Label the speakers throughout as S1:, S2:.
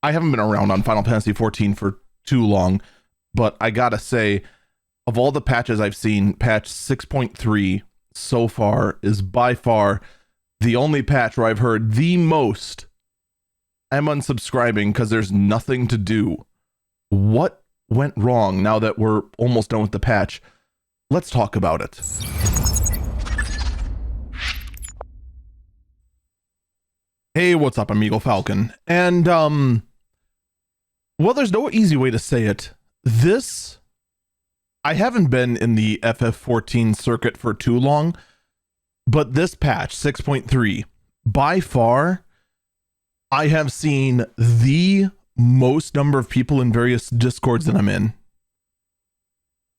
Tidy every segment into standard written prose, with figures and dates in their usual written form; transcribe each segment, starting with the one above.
S1: I haven't been around on Final Fantasy XIV for too long, but I gotta say, of all the patches I've seen, patch 6.3 so far is by far the only patch where I've heard the most I'm unsubscribing because there's nothing to do. What went wrong now that we're almost done with the patch? Let's talk about it. Hey, what's up, amigo Falcon? And, well, there's no easy way to say it. I haven't been in the FF14 circuit for too long, but this patch, 6.3, by far, I have seen the most number of people in various Discords that I'm in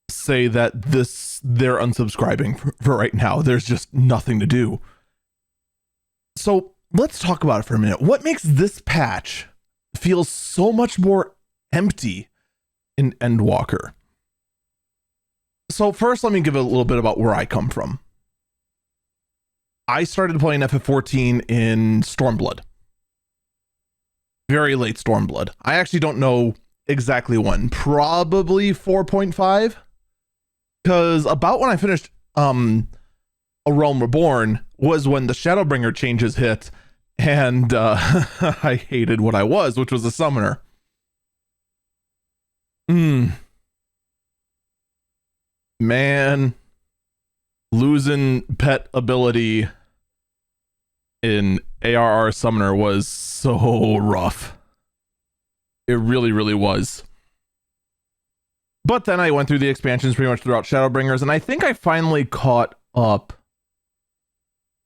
S1: say that they're unsubscribing for right now. There's just nothing to do. So let's talk about it for a minute. What makes this patch feel so much more empty in Endwalker? So first, let me give a little bit about where I come from. I started playing FF14 in Stormblood. Very late Stormblood. I actually don't know exactly when. Probably 4.5. Because about when I finished A Realm Reborn was when the Shadowbringer changes hit, and I hated what I was, which was a summoner. Man, losing pet ability in ARR Summoner was so rough. It really, really was. But then I went through the expansions pretty much throughout Shadowbringers, and I think I finally caught up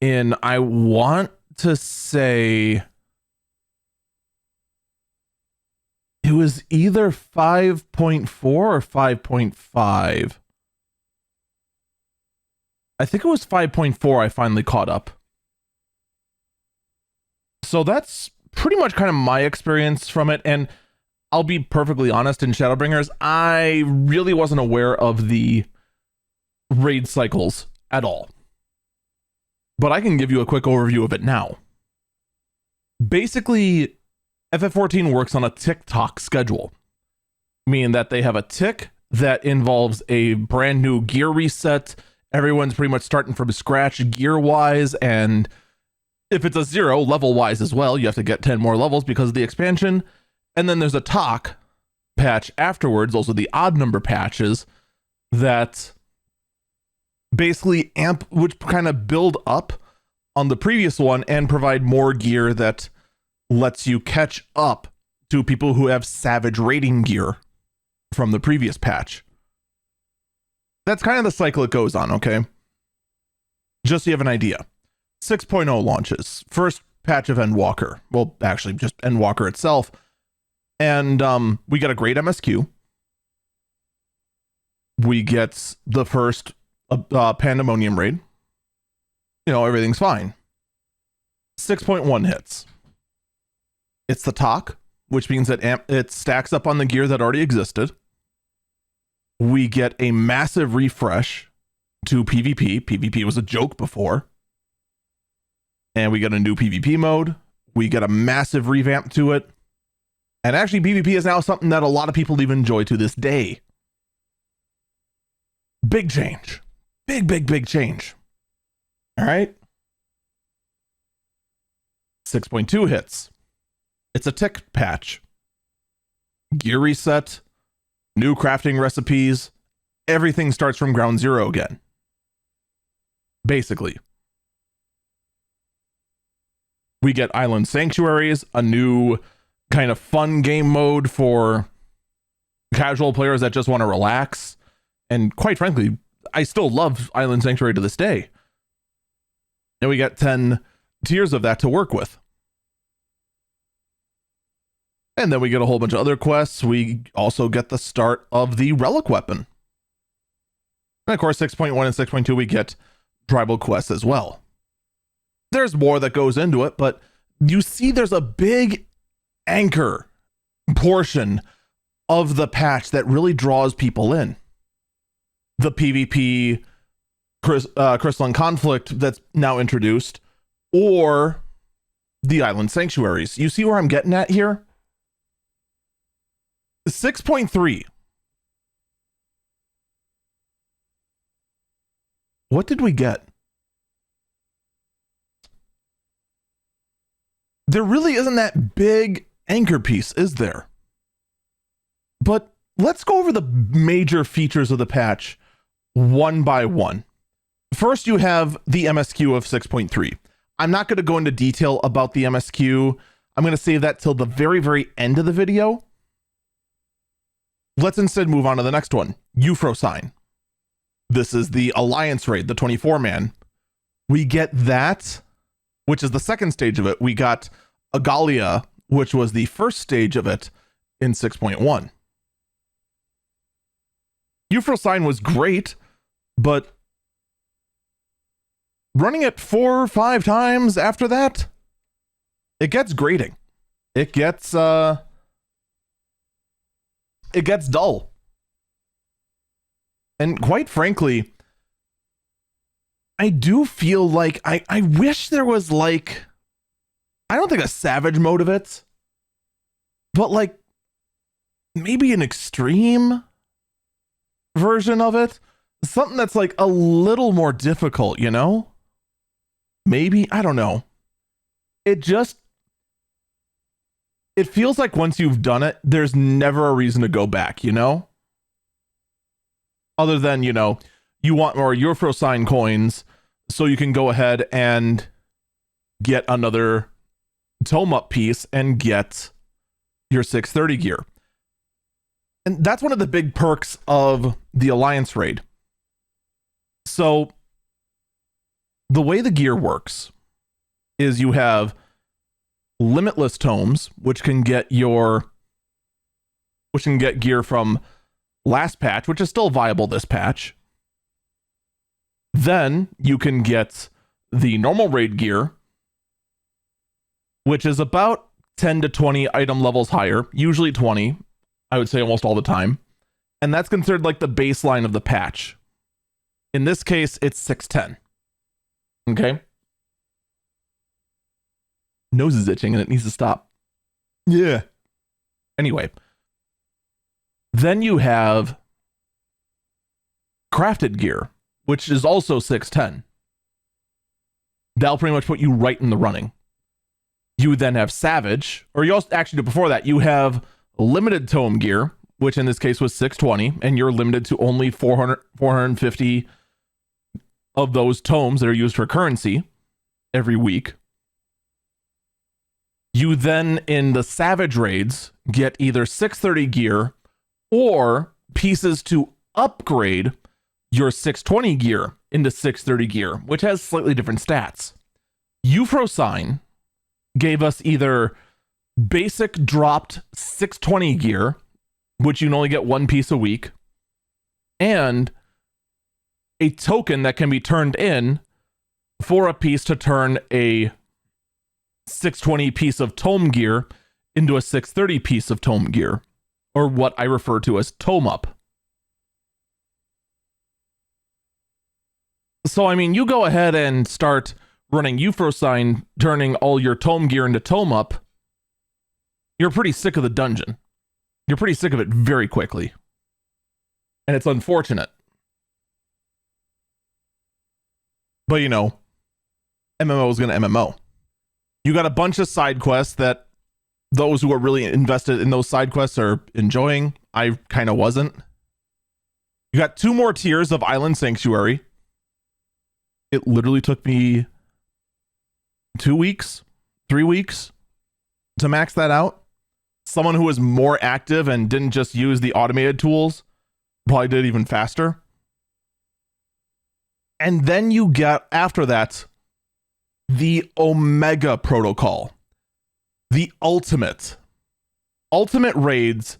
S1: in, I want to say, it was either 5.4 or 5.5. I think it was 5.4 I finally caught up. So that's pretty much kind of my experience from it. And I'll be perfectly honest, in Shadowbringers, I really wasn't aware of the raid cycles at all. But I can give you a quick overview of it now. Basically, FF14 works on a tick-tock schedule, meaning that they have a tick that involves a brand new gear reset. Everyone's pretty much starting from scratch gear-wise, and if it's a 0, level-wise as well, you have to get 10 more levels because of the expansion. And then there's a talk patch afterwards, also the odd number patches, that basically which kind of build up on the previous one and provide more gear that lets you catch up to people who have savage raiding gear from the previous patch. That's kind of the cycle it goes on, okay? Just so you have an idea. 6.0 launches. First patch of Endwalker. Well, actually, just Endwalker itself. And we get a great MSQ. We get the first Pandemonium raid. You know, everything's fine. 6.1 hits. It's the talk, which means that it stacks up on the gear that already existed. We get a massive refresh to PvP. PvP was a joke before. And we get a new PvP mode. We get a massive revamp to it. And actually, PvP is now something that a lot of people even enjoy to this day. Big change. Big change. All right. 6.2 hits. It's a tick patch. Gear reset. New crafting recipes. Everything starts from ground zero again. Basically. We get island sanctuaries, a new kind of fun game mode for casual players that just want to relax. And quite frankly, I still love Island Sanctuary to this day. And we get 10 tiers of that to work with. And then we get a whole bunch of other quests. We also get the start of the relic weapon. And of course, 6.1 and 6.2, we get tribal quests as well. There's more that goes into it, but you see there's a big anchor portion of the patch that really draws people in. The PvP Crystalline Conflict that's now introduced, or the Island Sanctuaries. You see where I'm getting at here? 6.3. What did we get? There really isn't that big anchor piece, is there? But let's go over the major features of the patch one by one. First, you have the MSQ of 6.3. I'm not going to go into detail about the MSQ. I'm going to save that till the very, very end of the video. Let's instead move on to the next one, Euphrosign. This is the Alliance raid, the 24-man. We get that, which is the second stage of it. We got Agalia, which was the first stage of it in 6.1. Euphrosign was great, but running it 4 or 5 times after that, it gets grating. It gets dull. And quite frankly, I do feel like I wish there was like, I don't think a savage mode of it, but like maybe an extreme version of it. Something that's like a little more difficult, you know? Maybe, I don't know. It feels like once you've done it, there's never a reason to go back, you know? Other than, you know, you want more Euphrosign coins, so you can go ahead and get another tome up piece and get your 630 gear. And that's one of the big perks of the Alliance raid. So the way the gear works is you have limitless tomes, which can get gear from last patch, which is still viable this patch. Then you can get the normal raid gear, which is about 10 to 20 item levels higher, usually 20, I would say almost all the time. And that's considered like the baseline of the patch. In this case, it's 610. Okay? Nose is itching and it needs to stop. Yeah. Anyway. Then you have crafted gear, which is also 610. That'll pretty much put you right in the running. You then have Savage, or you also actually before that, you have limited tome gear, which in this case was 620, and you're limited to only 450 of those tomes that are used for currency every week. You then, in the Savage raids, get either 630 gear or pieces to upgrade your 620 gear into 630 gear, which has slightly different stats. Euphrosign gave us either basic dropped 620 gear, which you can only get one piece a week, and a token that can be turned in for a piece to turn a 620 piece of tome gear into a 630 piece of tome gear, or what I refer to as tome up. So, I mean, you go ahead and start running Euphrosign, turning all your tome gear into tome up, you're pretty sick of the dungeon. You're pretty sick of it very quickly. And it's unfortunate. But, you know, MMO is going to MMO. You got a bunch of side quests that those who are really invested in those side quests are enjoying. I kind of wasn't. You got 2 more tiers of Island Sanctuary. It literally took me 2 weeks, 3 weeks to max that out. Someone who was more active and didn't just use the automated tools probably did it even faster. And then you get, after that, the Omega Protocol. The ultimate. Ultimate raids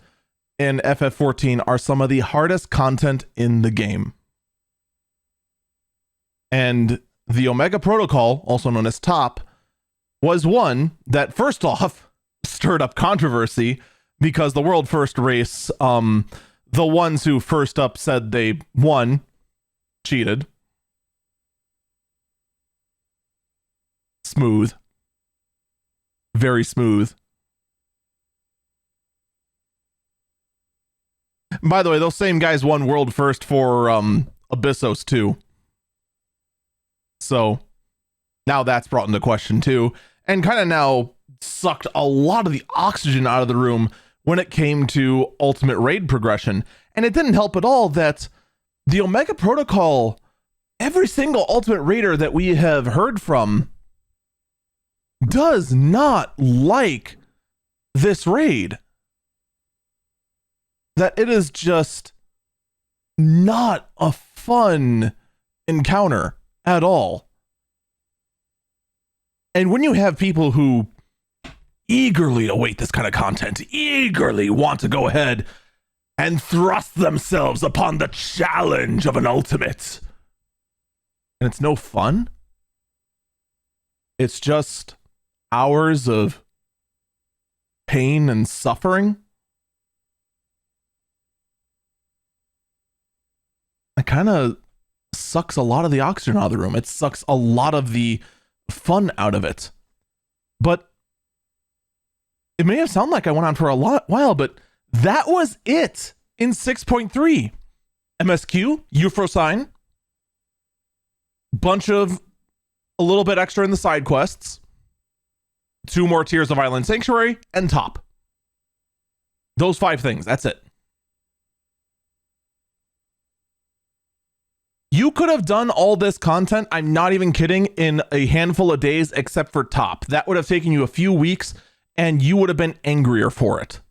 S1: in FF14 are some of the hardest content in the game. And the Omega Protocol, also known as Top, was one that first off stirred up controversy because the world first race, the ones who first up said they won, cheated. Smooth. Very smooth. By the way, those same guys won world first for Abyssos too. So now that's brought into question too, and kind of now sucked a lot of the oxygen out of the room when it came to ultimate raid progression. And it didn't help at all that the Omega Protocol, every single ultimate raider that we have heard from does not like this raid. That it is just not a fun encounter at all. And when you have people who eagerly await this kind of content, eagerly want to go ahead and thrust themselves upon the challenge of an ultimate, and it's no fun, it's just hours of pain and suffering, it kind of sucks a lot of the oxygen out of the room. It sucks a lot of the fun out of it. But it may have sounded like I went on for a while, but that was it in 6.3. MSQ, Euphrosign, bunch of a little bit extra in the side quests, 2 more tiers of Island Sanctuary, and top. Those 5 things, that's it. You could have done all this content, I'm not even kidding, in a handful of days except for top. That would have taken you a few weeks, and you would have been angrier for it.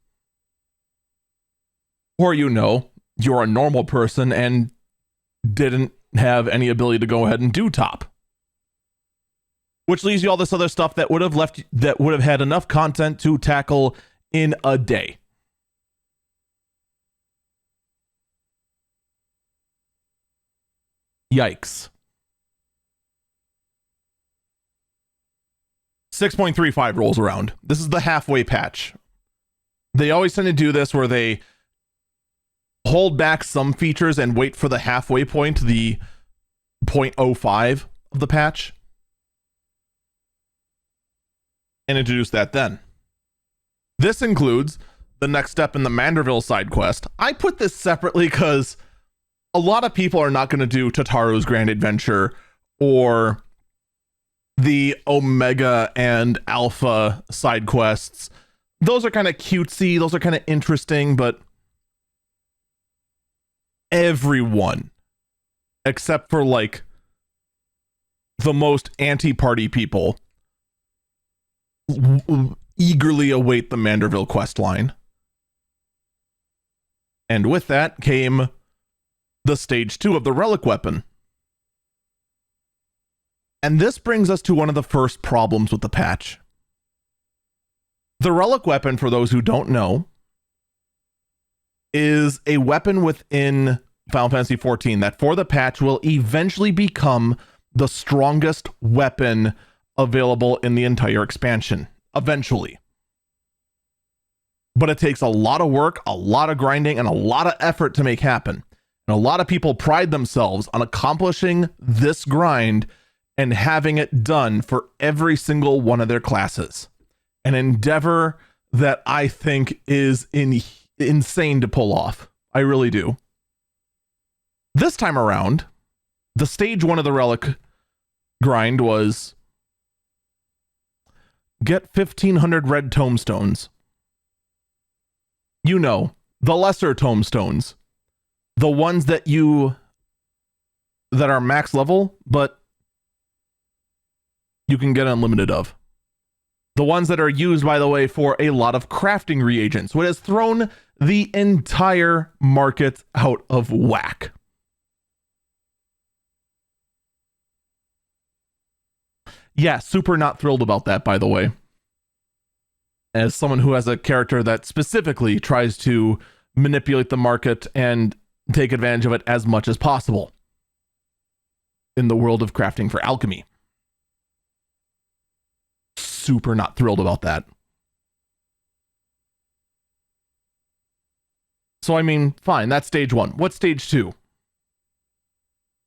S1: Or you're a normal person and didn't have any ability to go ahead and do top. Which leaves you all this other stuff that would have had enough content to tackle in a day. Yikes. 6.35 rolls around. This is the halfway patch. They always tend to do this where they hold back some features and wait for the halfway point, the 0.05 of the patch, and introduce that then. This includes the next step in the Manderville side quest. I put this separately because a lot of people are not going to do Tataru's Grand Adventure or the Omega and Alpha side quests. Those are kind of cutesy, those are kind of interesting, but everyone, except for like the most anti-party people, eagerly await the Manderville quest line. And with that came the stage 2 of the relic weapon. And this brings us to one of the first problems with the patch. The relic weapon, for those who don't know, is a weapon within Final Fantasy XIV that for the patch will eventually become the strongest weapon available in the entire expansion. Eventually. But it takes a lot of work, a lot of grinding, and a lot of effort to make happen. And a lot of people pride themselves on accomplishing this grind and having it done for every single one of their classes. An endeavor that I think is insane to pull off. I really do. This time around, the stage 1 of the relic grind was get 1,500 red tomestones. You know, the lesser tomestones. The ones that are max level, but you can get unlimited of. The ones that are used, by the way, for a lot of crafting reagents, which has thrown the entire market out of whack. Yeah, super not thrilled about that, by the way. As someone who has a character that specifically tries to manipulate the market and take advantage of it as much as possible in the world of crafting for alchemy. Super not thrilled about that. So, I mean, fine, that's stage 1. What's stage 2?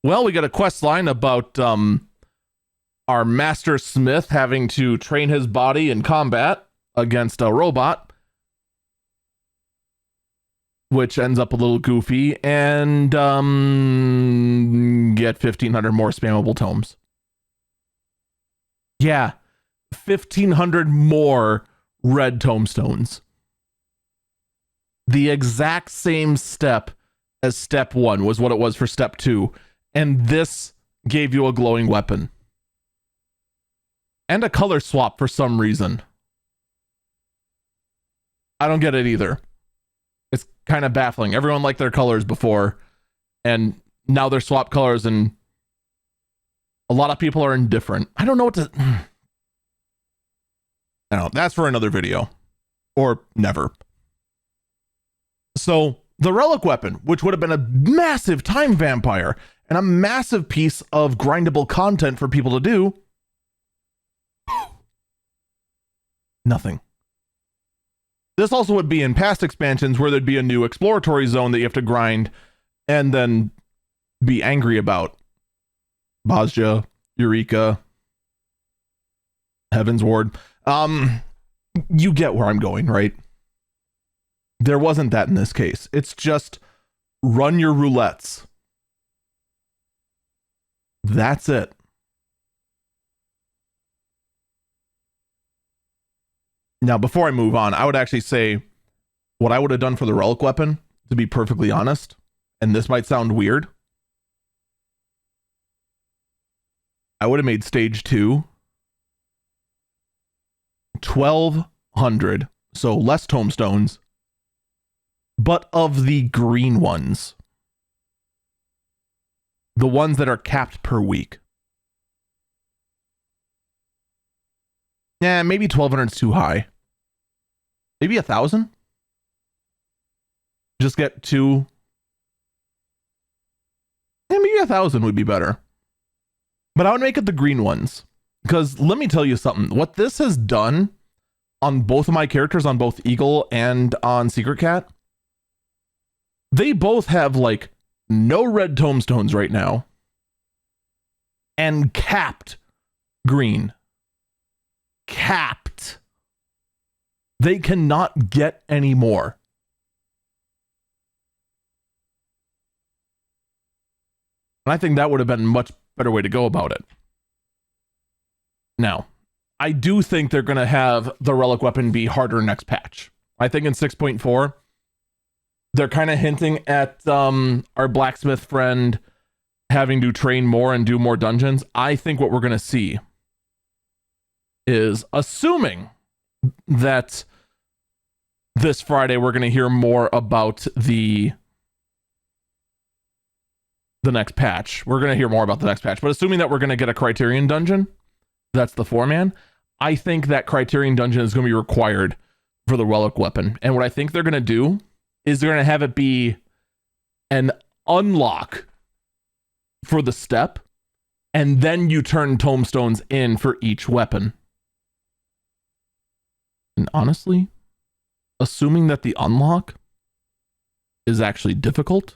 S1: Well, we got a quest line about our master smith having to train his body in combat against a robot. which ends up a little goofy, and get 1,500 more spammable tomes. Yeah, 1,500 more red tomestones. The exact same step as step 1 was what it was for step 2, and this gave you a glowing weapon. And a color swap for some reason. I don't get it either. It's kind of baffling. Everyone liked their colors before, and now they're swap colors, and a lot of people are indifferent. I don't know what to... I don't know. That's for another video. Or never. So, the relic weapon, which would have been a massive time vampire and a massive piece of grindable content for people to do, nothing. This also would be in past expansions where there'd be a new exploratory zone that you have to grind and then be angry about. Bosja, Eureka, Heaven's Ward. You get where I'm going, right? There wasn't that in this case. It's just run your roulettes. That's it. Now, before I move on, I would actually say what I would have done for the relic weapon, to be perfectly honest, and this might sound weird, I would have made stage 2 1,200, so less tomestones, but of the green ones. The ones that are capped per week. Yeah, maybe 1,200 is too high. Maybe 1,000? Just get 2. Yeah, maybe 1,000 would be better. But I would make it the green ones. Because let me tell you something. What this has done on both of my characters, on both Eagle and on Secret Cat, they both have like no red tomestones right now. And capped green. Capped. They cannot get any more. And I think that would have been a much better way to go about it. Now, I do think they're going to have the relic weapon be harder next patch. I think in 6.4, they're kind of hinting at our blacksmith friend having to train more and do more dungeons. I think what we're going to see is, assuming that this Friday we're going to hear more about the next patch. We're going to hear more about the next patch, but assuming that we're going to get a Criterion dungeon, that's the 4-man, I think that Criterion dungeon is going to be required for the relic weapon. And what I think they're going to do is they're going to have it be an unlock for the step, and then you turn tomestones in for each weapon. And honestly, assuming that the unlock is actually difficult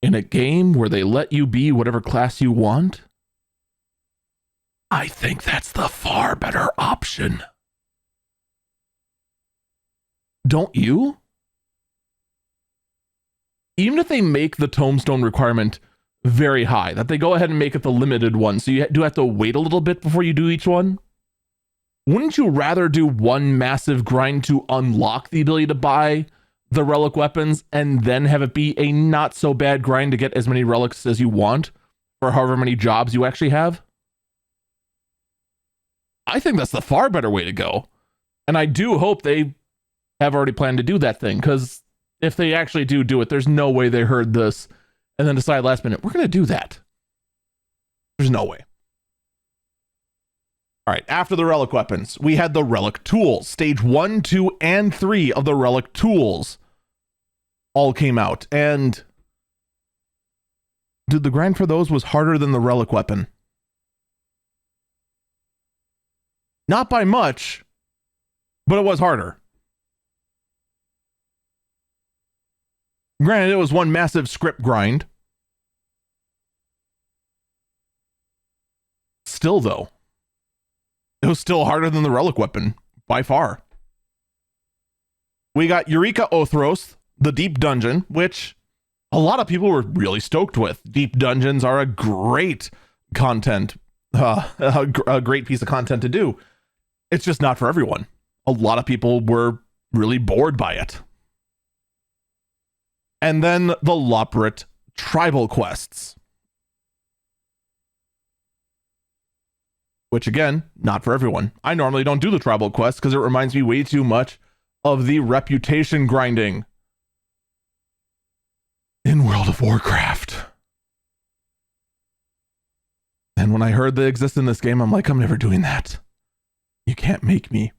S1: in a game where they let you be whatever class you want, I think that's the far better option. Don't you? Even if they make the tomestone requirement very high, that they go ahead and make it the limited one, so you do have to wait a little bit before you do each one, wouldn't you rather do one massive grind to unlock the ability to buy the relic weapons and then have it be a not so bad grind to get as many relics as you want for however many jobs you actually have? I think that's the far better way to go. And I do hope they have already planned to do that thing, because if they actually do it, there's no way they heard this and then decide last minute, we're going to do that. There's no way. All right, after the relic weapons, we had the relic tools. Stage 1, 2, and 3 of the relic tools all came out. And dude, the grind for those was harder than the relic weapon. Not by much, but it was harder. Granted, it was one massive script grind. Still, though, it was still harder than the relic weapon, by far. We got Eureka Othros, the Deep Dungeon, which a lot of people were really stoked with. Deep Dungeons are a great content, a great piece of content to do. It's just not for everyone. A lot of people were really bored by it. And then the Loprit Tribal Quests, which again, not for everyone. I normally don't do the Tribal Quests because it reminds me way too much of the reputation grinding in World of Warcraft. And when I heard they exist in this game, I'm like, I'm never doing that. You can't make me.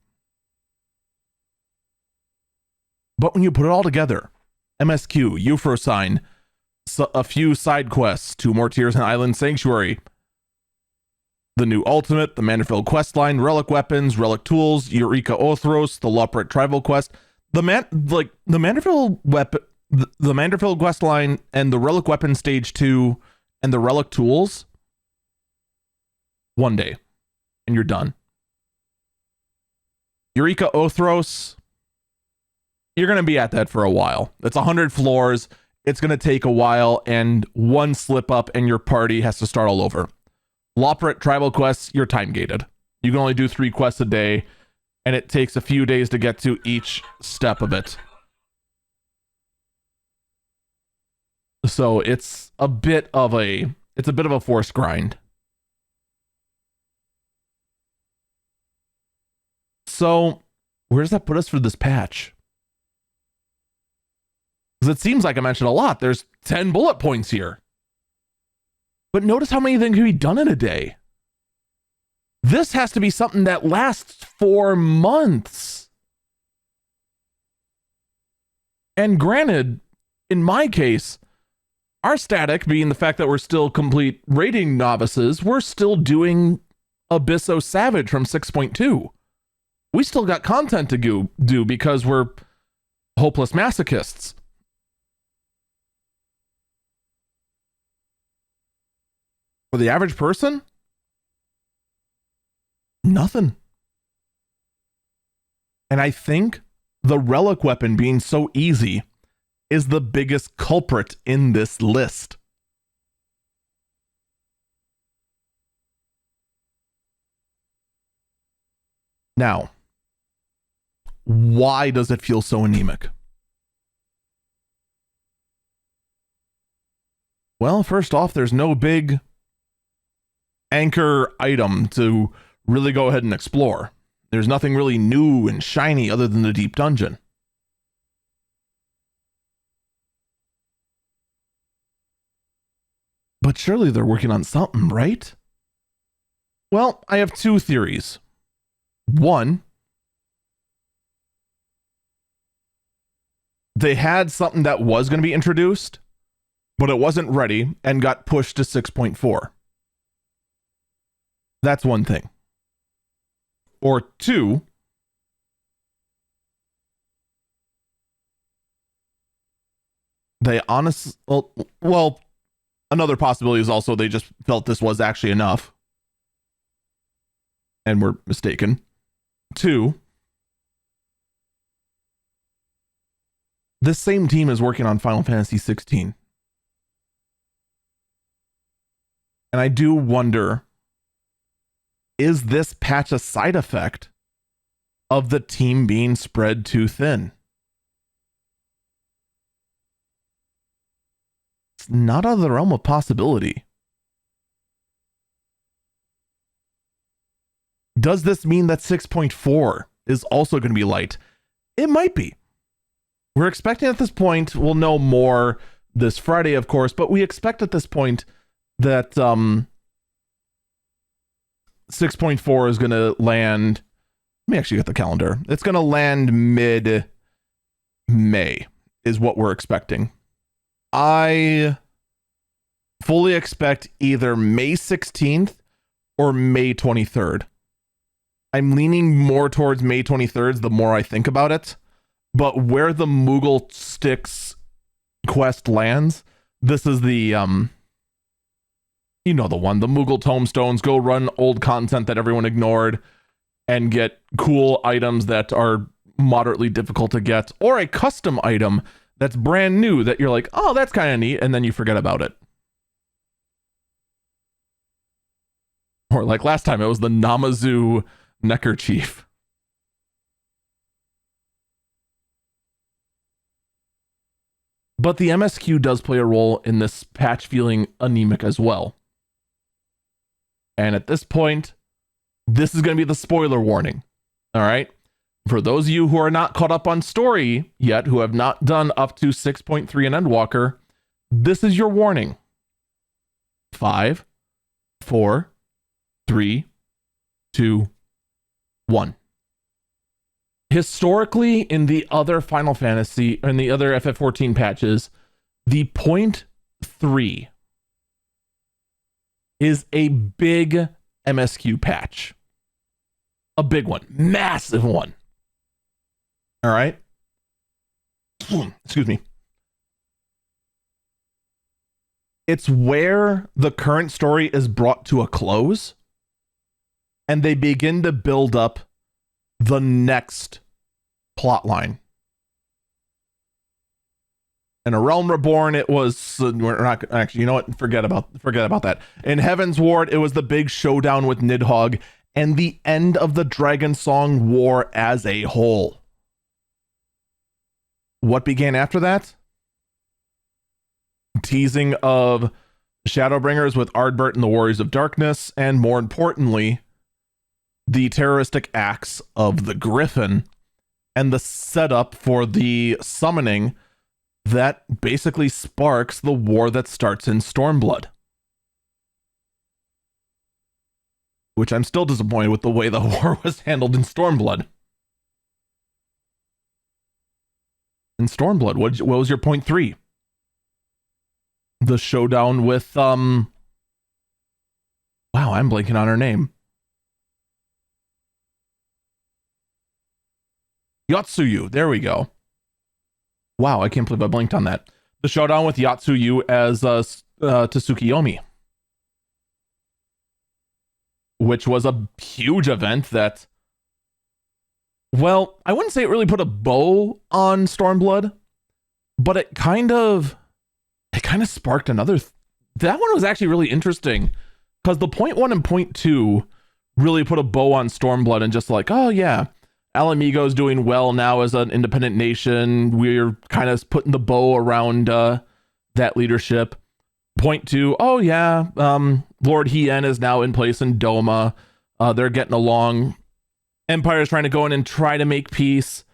S1: But when you put it all together, MSQ, Euphrosign, a few side quests, 2 more tiers in Island Sanctuary, the new Ultimate, the Manderville questline, Relic Weapons, Relic Tools, Eureka Othros, the Loprit Tribal Quest, the Manderville weapon, the Manderville questline, and the Relic Weapon Stage 2, and the Relic Tools, one day, and you're done. Eureka Othros, you're going to be at that for a while. It's 100 floors. It's going to take a while, and one slip up and your party has to start all over. Loprit Tribal Quests, you're time gated. You can only do 3 quests a day, and it takes a few days to get to each step of it. So it's a bit of a forced grind. So where does that put us for this patch? Because it seems like I mentioned a lot. There's 10 bullet points here. But notice how many things can be done in a day. This has to be something that lasts 4 months. And granted, in my case, our static being the fact that we're still complete raiding novices, we're still doing Abysso Savage from 6.2. We still got content to do because we're hopeless masochists. For the average person, nothing. And I think the relic weapon being so easy is the biggest culprit in this list. Now, why does it feel so anemic? Well, first off, there's no big anchor item to really go ahead and explore. There's nothing really new and shiny other than the deep dungeon. But surely they're working on something, right? Well, I have 2 theories. One, they had something that was going to be introduced, but it wasn't ready and got pushed to 6.4. That's one thing. Or 2, they well, another possibility is also they just felt this was actually enough and were mistaken. 2, this same team is working on Final Fantasy XIV. And I do wonder, is this patch a side effect of the team being spread too thin? It's not out of the realm of possibility. Does this mean that 6.4 is also going to be light? It might be. We're expecting at this point, we'll know more this Friday, of course, but we expect at this point that 6.4 is going to land. Let me actually get the calendar. It's going to land mid-May is what we're expecting. I fully expect either May 16th or May 23rd. I'm leaning more towards May 23rd the more I think about it. But where the Moogle Sticks quest lands, this is the you know the one, the Moogle Tomestones, go run old content that everyone ignored and get cool items that are moderately difficult to get, or a custom item that's brand new that you're like, oh, that's kind of neat, and then you forget about it. Or like last time, it was the Namazu neckerchief. But the MSQ does play a role in this patch feeling anemic as well. And at this point, this is going to be the spoiler warning. All right. For those of you who are not caught up on story yet, who have not done up to 6.3 and Endwalker, this is your warning. 5, 4, 3, 2, 1. Historically, in the other Final Fantasy and the other FF14 patches, the 0.3 is a big MSQ patch. A big one, massive one. All right. Excuse me. It's where the current story is brought to a close and they begin to build up the next plot line. In A Realm Reborn, it was we're not actually, you know what? Forget about that. In Heaven's Ward, it was the big showdown with Nidhogg and the end of the Dragon Song War as a whole. What began after that? Teasing of Shadowbringers with Ardbert and the Warriors of Darkness, and more importantly, the terroristic acts of the Griffin and the setup for the summoning that basically sparks the war that starts in Stormblood. Which I'm still disappointed with the way the war was handled in Stormblood. In Stormblood, what was your 0.3? The showdown with, wow, I'm blanking on her name. Yotsuyu, there we go. Wow, I can't believe I blinked on that. The showdown with Yotsuyu as Tsukuyomi. Which was a huge event that, well, I wouldn't say it really put a bow on Stormblood, but it kind of sparked another. That one was actually really interesting because the 0.1 and 0.2 really put a bow on Stormblood and just like, oh yeah, Alamigo's doing well now as an independent nation. We're kind of putting the bow around that leadership. 0.2, oh yeah, Lord Hien is now in place in Doma. They're getting along. Empire's trying to go in and try to make peace.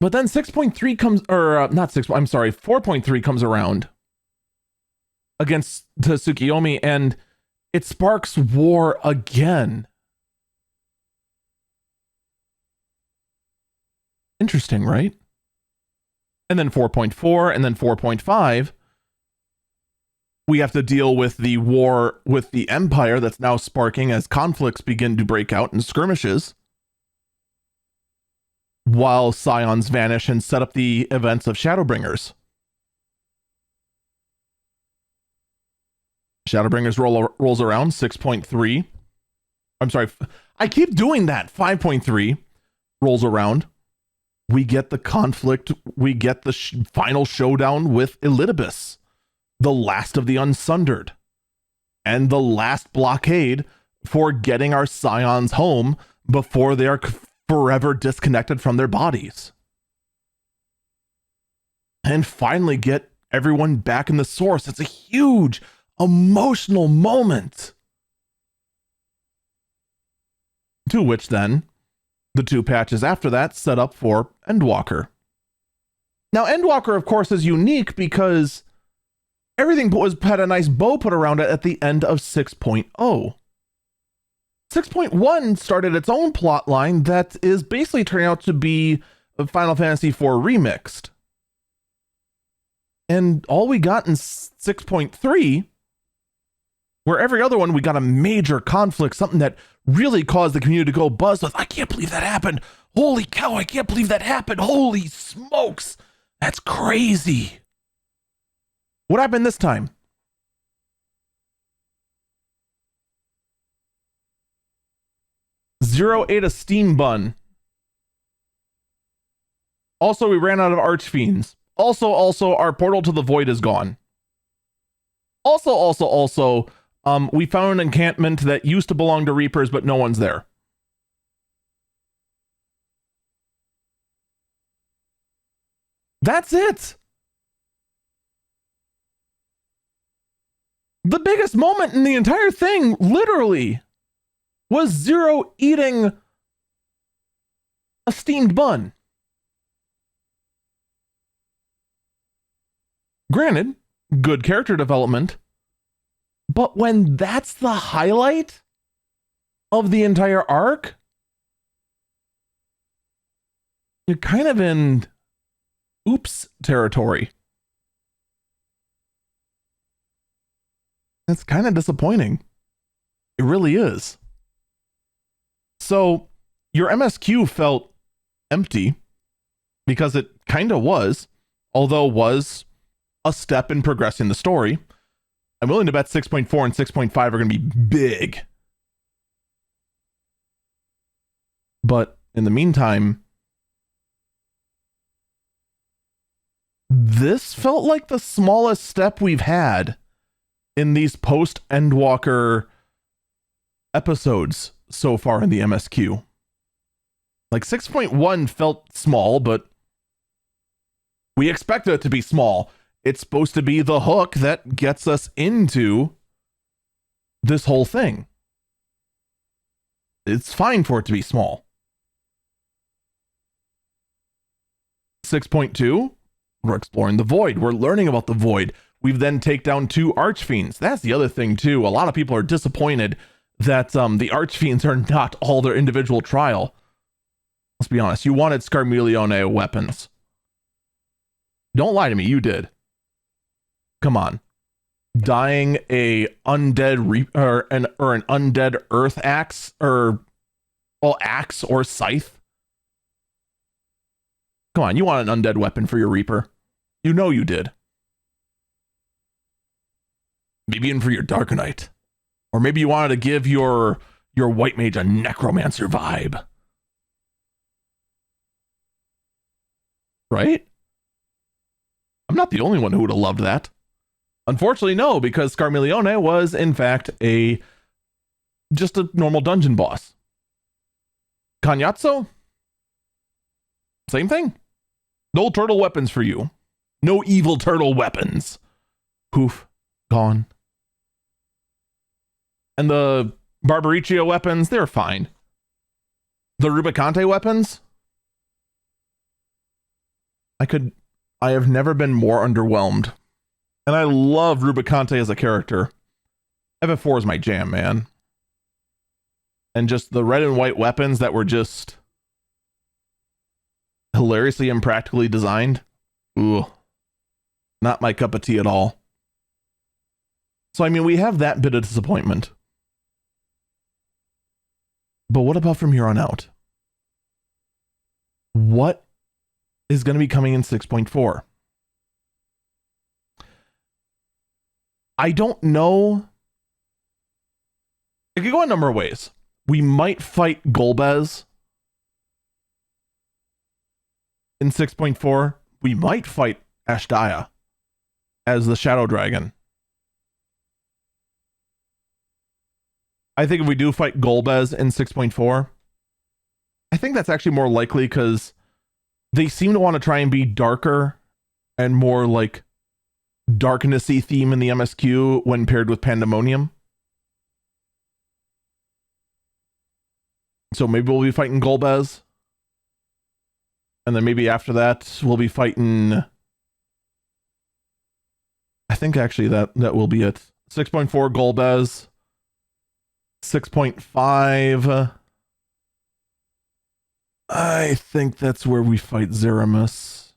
S1: But then 6.3 comes, or not 6, I'm sorry, 4.3 comes around against Tsukuyomi, and it sparks war again. Interesting, right? And then 4.4 and then 4.5, we have to deal with the war with the Empire that's now sparking as conflicts begin to break out and skirmishes, while Scions vanish and set up the events of Shadowbringers. Shadowbringers rolls around 6.3. I'm sorry, I keep doing that. 5.3 rolls around. We get the conflict. We get the final showdown with Elidibus, the last of the Unsundered, and the last blockade for getting our Scions home before they are forever disconnected from their bodies. And finally get everyone back in the source. It's a huge emotional moment. To which then, the two patches after that set up for Endwalker. Now, Endwalker, of course, is unique because everything had a nice bow put around it at the end of 6.0. 6.1 started its own plot line that is basically turning out to be Final Fantasy IV remixed. And all we got in 6.3, where every other one we got a major conflict, something that really caused the community to go buzz with, I can't believe that happened. Holy cow, I can't believe that happened. Holy smokes. That's crazy. What happened this time? Zero ate a steam bun. Also, we ran out of Archfiends. Also, our portal to the void is gone. Also, we found an encampment that used to belong to Reapers, but no one's there. That's it. The biggest moment in the entire thing, literally, was Zero eating a steamed bun. Granted, good character development, but when that's the highlight of the entire arc, you're kind of in oops territory. That's kind of disappointing. It really is. So your MSQ felt empty because it kind of was, although was a step in progressing the story. I'm willing to bet 6.4 and 6.5 are going to be big. But in the meantime, this felt like the smallest step we've had in these post-Endwalker episodes so far in the MSQ. Like 6.1 felt small, but we expected it to be small. It's supposed to be the hook that gets us into this whole thing. It's fine for it to be small. 6.2, we're exploring the void. We're learning about the void. We've then take down 2 Archfiends. That's the other thing too. A lot of people are disappointed that the Archfiends are not all their individual trial. Let's be honest. You wanted Scarmelione weapons. Don't lie to me. You did. Come on. Dying a undead or an undead earth axe axe or scythe. Come on, you want an undead weapon for your Reaper. You know you did. Maybe even for your Dark Knight. Or maybe you wanted to give your White Mage a Necromancer vibe. Right? I'm not the only one who would have loved that. Unfortunately, no, because Scarmelione was, in fact, just a normal dungeon boss. Cagnazzo? Same thing. No turtle weapons for you. No evil turtle weapons. Poof. Gone. And the Barbariccia weapons, they're fine. The Rubicante weapons? I have never been more underwhelmed. And I love Rubicante as a character. FF4 is my jam, man. And just the red and white weapons that were just hilariously impractically designed. Ooh. Not my cup of tea at all. So, I mean, we have that bit of disappointment. But what about from here on out? What is going to be coming in 6.4? I don't know. It could go a number of ways. We might fight Golbez in 6.4. We might fight Ashdaya as the Shadow Dragon. I think if we do fight Golbez in 6.4, I think that's actually more likely because they seem to want to try and be darker and more like darknessy theme in the MSQ when paired with Pandemonium. So maybe we'll be fighting Golbez. And then maybe after that, we'll be fighting... I think actually that will be it. 6.4 Golbez. 6.5... I think that's where we fight Zeramus.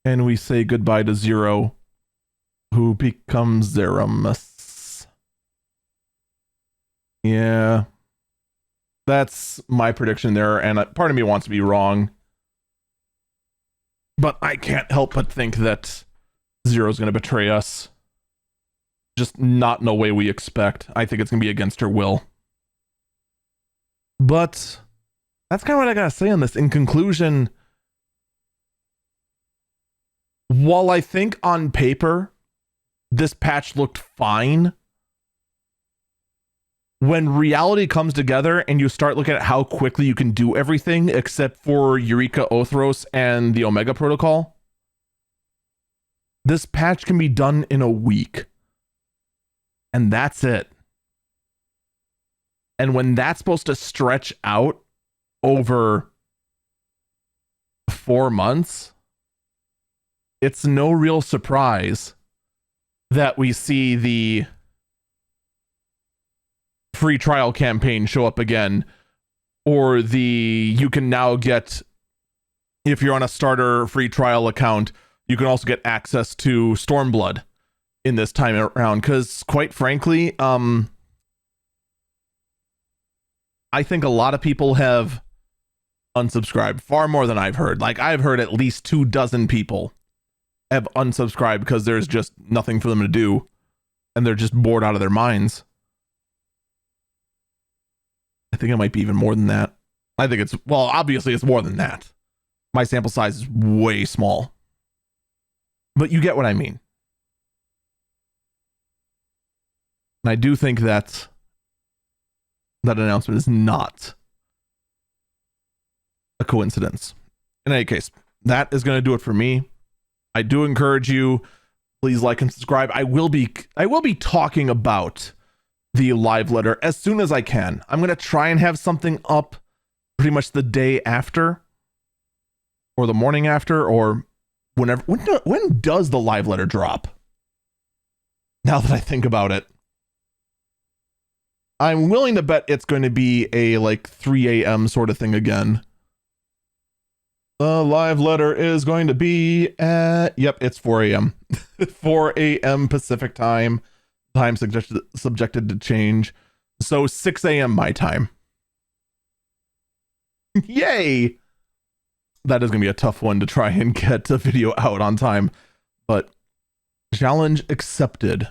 S1: And we say goodbye to Zero, who becomes Zeramus. Yeah. That's my prediction there, and part of me wants to be wrong. But I can't help but think that Zero's going to betray us. Just not in a way we expect. I think it's going to be against her will. But... that's kind of what I gotta say on this. In conclusion, while I think on paper this patch looked fine, when reality comes together and you start looking at how quickly you can do everything except for Eureka Othros and the Omega Protocol, this patch can be done in a week. And that's it. And when that's supposed to stretch out over 4 months, it's no real surprise that we see the free trial campaign show up again, or you can now get, if you're on a starter free trial account, you can also get access to Stormblood in this time around. Because quite frankly, I think a lot of people have unsubscribed, far more than I've heard. Like, I've heard at least 24 people have unsubscribed because there's just nothing for them to do and they're just bored out of their minds. I think it might be even more than that. I think it's, well, obviously it's more than that. My sample size is way small. But you get what I mean. And I do think that announcement is not a coincidence. In any case, that is going to do it for me. I do encourage you, please like and subscribe. I will be talking about the live letter as soon as I can. I'm going to try and have something up pretty much the day after or the morning after, or whenever. When does the live letter drop? Now that I think about it, I'm willing to bet it's going to be a like 3 a.m. sort of thing again. The live letter is going to be at, yep, it's 4 a.m. 4 a.m. Pacific time. Time subjected to change. So 6 a.m. my time. Yay! That is going to be a tough one to try and get a video out on time. But challenge accepted.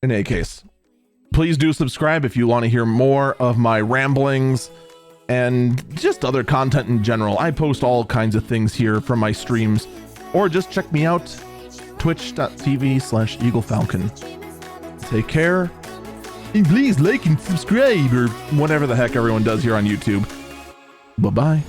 S1: In any case, please do subscribe if you want to hear more of my ramblings and just other content in general. I post all kinds of things here from my streams, or just check me out, twitch.tv/EagleFalcon. Take care, and please like and subscribe, or whatever the heck everyone does here on YouTube. Bye-bye.